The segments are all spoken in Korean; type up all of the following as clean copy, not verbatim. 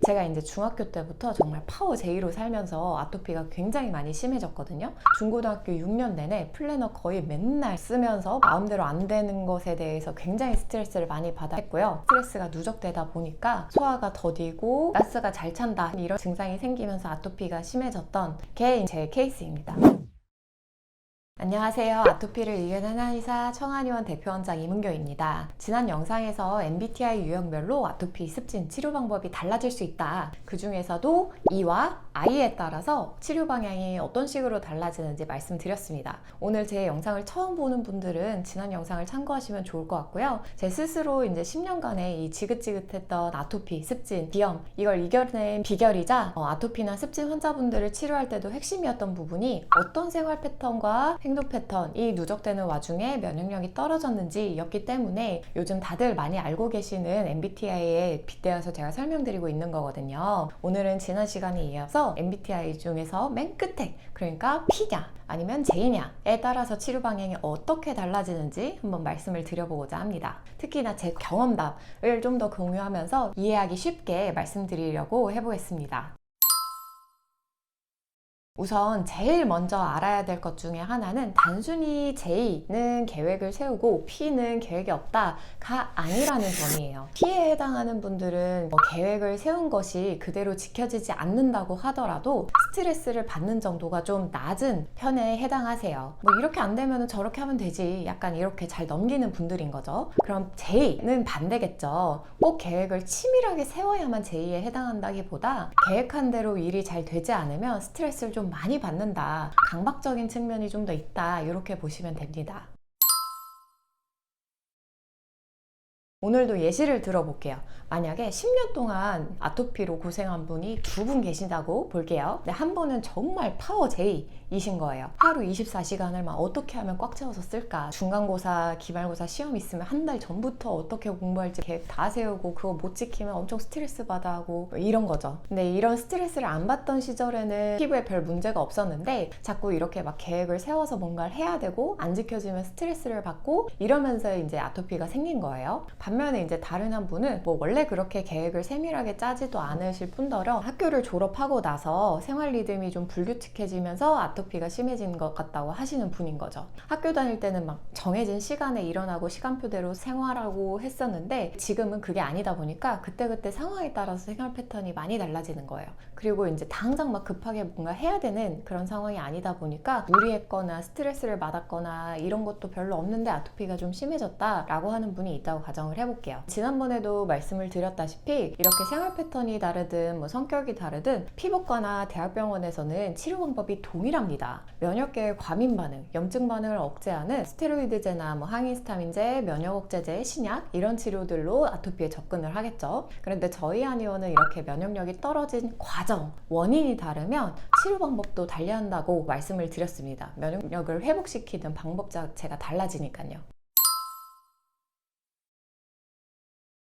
제가 이제 중학교 때부터 정말 파워 제이로 살면서 아토피가 굉장히 많이 심해졌거든요. 중고등학교 6년 내내 플래너 거의 맨날 쓰면서 마음대로 안 되는 것에 대해서 굉장히 스트레스를 많이 받았고요. 스트레스가 누적되다 보니까 소화가 더디고 가스가 잘 찬다 이런 증상이 생기면서 아토피가 심해졌던 게 제 케이스입니다. 안녕하세요. 아토피를 이겨낸 한의사 청한의원 대표원장 이문교입니다. 지난 영상에서 MBTI 유형별로 아토피 습진 치료 방법이 달라질 수 있다. 그 중에서도 E와 I에 따라서 치료 방향이 어떤 식으로 달라지는지 말씀드렸습니다. 오늘 제 영상을 처음 보는 분들은 지난 영상을 참고하시면 좋을 것 같고요. 제 스스로 이제 10년간의 이 지긋지긋했던 아토피, 습진, 비염 이걸 이겨낸 비결이자 아토피나 습진 환자분들을 치료할 때도 핵심이었던 부분이 어떤 생활 패턴과 행동 패턴이 누적되는 와중에 면역력이 떨어졌는지였기 때문에 요즘 다들 많이 알고 계시는 MBTI에 빗대어서 제가 설명드리고 있는 거거든요. 오늘은 지난 시간에 이어서 MBTI 중에서 맨 끝에, 그러니까 P냐 아니면 J냐에 따라서 치료 방향이 어떻게 달라지는지 한번 말씀을 드려보고자 합니다. 특히나 제 경험담을 좀 더 공유하면서 이해하기 쉽게 말씀드리려고 해보겠습니다. 우선 제일 먼저 알아야 될 것 중에 하나는 단순히 J는 계획을 세우고 P는 계획이 없다가 아니라는 점이에요. P에 해당하는 분들은 계획을 세운 것이 그대로 지켜지지 않는다고 하더라도 스트레스를 받는 정도가 좀 낮은 편에 해당하세요. 이렇게 안 되면 저렇게 하면 되지, 약간 이렇게 잘 넘기는 분들인 거죠. 그럼 J는 반대겠죠. 꼭 계획을 치밀하게 세워야만 J에 해당한다기보다 계획한 대로 일이 잘 되지 않으면 스트레스를 좀 많이 받는다, 강박적인 측면이 좀 더 있다, 이렇게 보시면 됩니다. 오늘도 예시를 들어볼게요. 만약에 10년 동안 아토피로 고생한 분이 두 분 계신다고 볼게요. 근데 한 분은 정말 파워 J이신 거예요. 하루 24시간을 막 어떻게 하면 꽉 채워서 쓸까? 중간고사, 기말고사 시험 있으면 한 달 전부터 어떻게 공부할지 계획 다 세우고 그거 못 지키면 엄청 스트레스 받아 하고 이런 거죠. 근데 이런 스트레스를 안 받던 시절에는 피부에 별 문제가 없었는데 자꾸 이렇게 막 계획을 세워서 뭔가를 해야 되고 안 지켜지면 스트레스를 받고 이러면서 이제 아토피가 생긴 거예요. 반면에 이제 다른 한 분은 원래 그렇게 계획을 세밀하게 짜지도 않으실 뿐더러 학교를 졸업하고 나서 생활 리듬이 좀 불규칙해지면서 아토피가 심해진 것 같다고 하시는 분인 거죠. 학교 다닐 때는 막 정해진 시간에 일어나고 시간표대로 생활하고 했었는데 지금은 그게 아니다 보니까 그때그때 상황에 따라서 생활 패턴이 많이 달라지는 거예요. 그리고 이제 당장 막 급하게 뭔가 해야 되는 그런 상황이 아니다 보니까 무리했거나 스트레스를 받았거나 이런 것도 별로 없는데 아토피가 좀 심해졌다라고 하는 분이 있다고 가정을 해볼게요. 지난번에도 말씀을 드렸다시피 이렇게 생활 패턴이 다르든 성격이 다르든 피부과나 대학병원에서는 치료 방법이 동일합니다. 면역계의 과민 반응, 염증 반응을 억제하는 스테로이드제나 항히스타민제, 면역 억제제, 신약 이런 치료들로 아토피에 접근을 하겠죠. 그런데 저희 한의원은 이렇게 면역력이 떨어진 과정, 원인이 다르면 치료 방법도 달리한다고 말씀을 드렸습니다. 면역력을 회복시키는 방법 자체가 달라지니까요.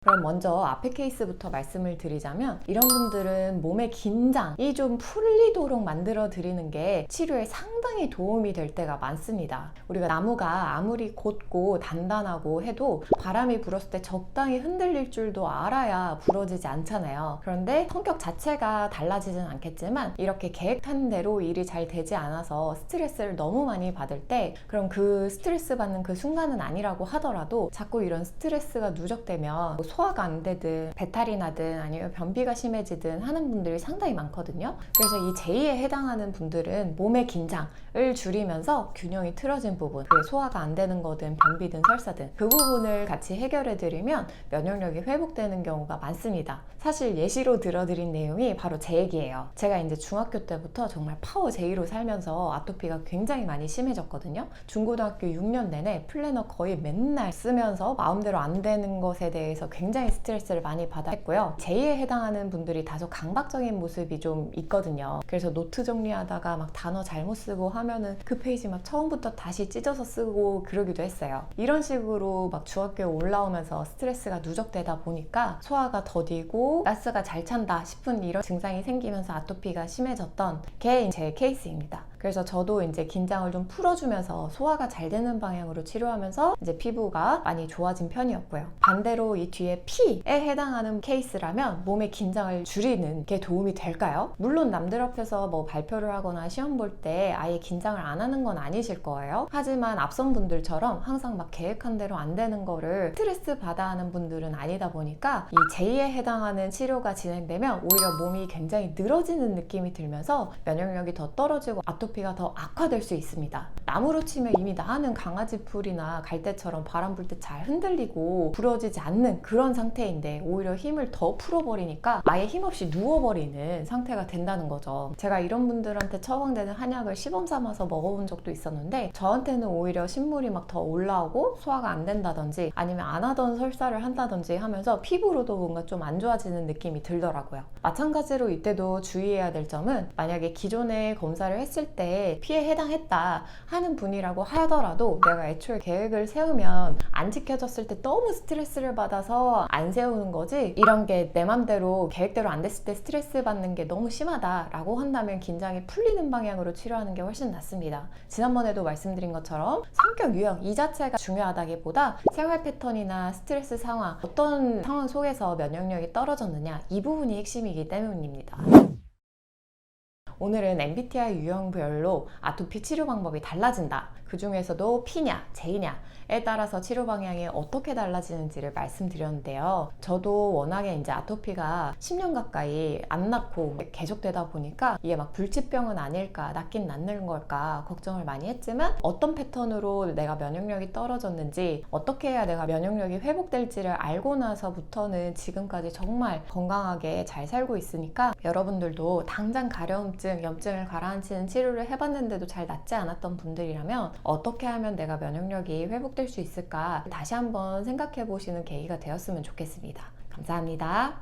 그럼 먼저 앞에 케이스부터 말씀을 드리자면 이런 분들은 몸의 긴장이 좀 풀리도록 만들어 드리는 게 치료에 상당히 도움이 될 때가 많습니다. 우리가 나무가 아무리 곧고 단단하고 해도 바람이 불었을 때 적당히 흔들릴 줄도 알아야 부러지지 않잖아요. 그런데 성격 자체가 달라지진 않겠지만 이렇게 계획한 대로 일이 잘 되지 않아서 스트레스를 너무 많이 받을 때, 그럼 그 스트레스 받는 그 순간은 아니라고 하더라도 자꾸 이런 스트레스가 누적되면 소화가 안 되든 배탈이 나든 아니면 변비가 심해지든 하는 분들이 상당히 많거든요. 그래서 이 J에 해당하는 분들은 몸의 긴장을 줄이면서 균형이 틀어진 부분, 그게 소화가 안 되는 거든 변비든 설사든 그 부분을 같이 해결해 드리면 면역력이 회복되는 경우가 많습니다. 사실 예시로 들어드린 내용이 바로 제 얘기예요. 제가 이제 중학교 때부터 정말 파워 J로 살면서 아토피가 굉장히 많이 심해졌거든요. 중고등학교 6년 내내 플래너 거의 맨날 쓰면서 마음대로 안 되는 것에 대해서 굉장히 스트레스를 많이 받았고요. J에 해당하는 분들이 다소 강박적인 모습이 좀 있거든요. 그래서 노트 정리하다가 막 단어 잘못 쓰고 하면은 그 페이지 막 처음부터 다시 찢어서 쓰고 그러기도 했어요. 이런 식으로 막 중학교에 올라오면서 스트레스가 누적되다 보니까 소화가 더디고 가스가 잘 찬다 싶은 이런 증상이 생기면서 아토피가 심해졌던 게 제 케이스입니다. 그래서 저도 이제 긴장을 좀 풀어주면서 소화가 잘 되는 방향으로 치료하면서 이제 피부가 많이 좋아진 편이었고요. 반대로 이 뒤에 P에 해당하는 케이스라면 몸의 긴장을 줄이는 게 도움이 될까요? 물론 남들 앞에서 뭐 발표를 하거나 시험 볼 때 아예 긴장을 안 하는 건 아니실 거예요. 하지만 앞선 분들처럼 항상 막 계획한 대로 안 되는 거를 스트레스 받아 하는 분들은 아니다 보니까 이 J에 해당하는 치료가 진행되면 오히려 몸이 굉장히 늘어지는 느낌이 들면서 면역력이 더 떨어지고 아토피가 더 악화될 수 있습니다. 나무로 치면 이미 나는 강아지 풀이나 갈대처럼 바람 불 때 잘 흔들리고 부러지지 않는 그런 상태인데 오히려 힘을 더 풀어버리니까 아예 힘없이 누워버리는 상태가 된다는 거죠. 제가 이런 분들한테 처방되는 한약을 시범 삼아서 먹어본 적도 있었는데 저한테는 오히려 신물이 막 더 올라오고 소화가 안 된다든지 아니면 안 하던 설사를 한다든지 하면서 피부로도 뭔가 좀 안 좋아지는 느낌이 들더라고요. 마찬가지로 이때도 주의해야 될 점은 만약에 기존에 검사를 했을 때 피에 해당했다 하는 분이라고 하더라도 내가 애초에 계획을 세우면 안 지켜졌을 때 너무 스트레스를 받아서 안 세우는 거지, 이런 게 내 맘대로 계획대로 안 됐을 때 스트레스 받는 게 너무 심하다라고 한다면 긴장이 풀리는 방향으로 치료하는 게 훨씬 낫습니다. 지난번에도 말씀드린 것처럼 성격 유형 이 자체가 중요하다기보다 생활 패턴이나 스트레스 상황, 어떤 상황 속에서 면역력이 떨어졌느냐, 이 부분이 핵심이기 때문입니다. 오늘은 MBTI 유형별로 아토피 치료 방법이 달라진다. 그 중에서도 P냐, J냐에 따라서 치료 방향이 어떻게 달라지는지를 말씀드렸는데요. 저도 워낙에 이제 아토피가 10년 가까이 안 낫고 계속되다 보니까 이게 막 불치병은 아닐까, 낫긴 낫는 걸까 걱정을 많이 했지만 어떤 패턴으로 내가 면역력이 떨어졌는지, 어떻게 해야 내가 면역력이 회복될지를 알고 나서부터는 지금까지 정말 건강하게 잘 살고 있으니까 여러분들도 당장 가려움증, 염증을 가라앉히는 치료를 해봤는데도 잘 낫지 않았던 분들이라면 어떻게 하면 내가 면역력이 회복될 수 있을까 다시 한번 생각해 보시는 계기가 되었으면 좋겠습니다. 감사합니다.